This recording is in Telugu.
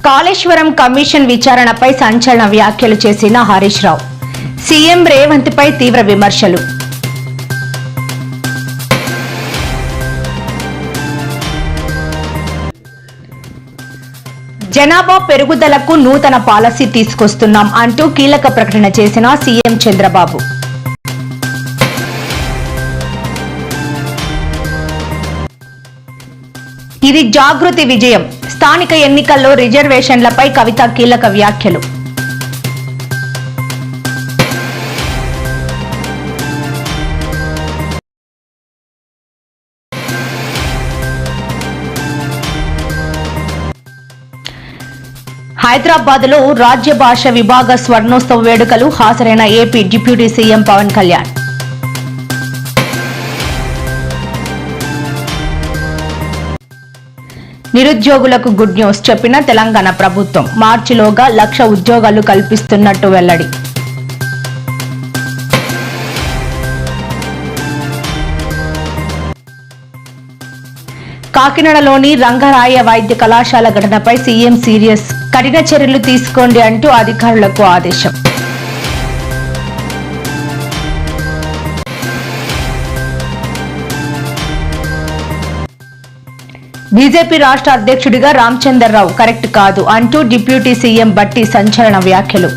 కాళేశ్వరం కమిషన్ విచారణపై సంచలన వ్యాఖ్యలు చేసిన హరీష్ రావు. సీఎం రేవంత్ పై తీవ్ర విమర్శలు. జనాభా పెరుగుదలకు నూతన పాలసీ తీసుకొస్తున్నాం అంటూ కీలక ప్రకటన చేసిన సీఎం చంద్రబాబు. ఇది జాగృతి విజయం. స్థానిక ఎన్నికల్లో రిజర్వేషన్లపై కవిత కీలక వ్యాఖ్యలు. హైదరాబాద్ లో రాజ్య భాష విభాగ స్వర్ణోత్సవ వేడుకలు హాజరైన AP deputy CM Pawan Kalyan. నిరుద్యోగులకు గుడ్ న్యూస్ చెప్పిన తెలంగాణ ప్రభుత్వం. మార్చిలోగా 1,00,000 ఉద్యోగాలు కల్పిస్తున్నట్టు వెల్లడి. కాకినాడలోని రంగరాయ వైద్య కళాశాల ఘటనపై సీఎం సీరియస్. కఠిన చర్యలు తీసుకోండి అంటూ అధికారులకు ఆదేశం. బీజేపీ రాష్ట్ర అధ్యక్షుడిగా రామచంద్రరావు కరెక్ట్ కాదు అంటూ డిప్యూటీ సీఎం బట్టి సంచలన వ్యాఖ్యలు.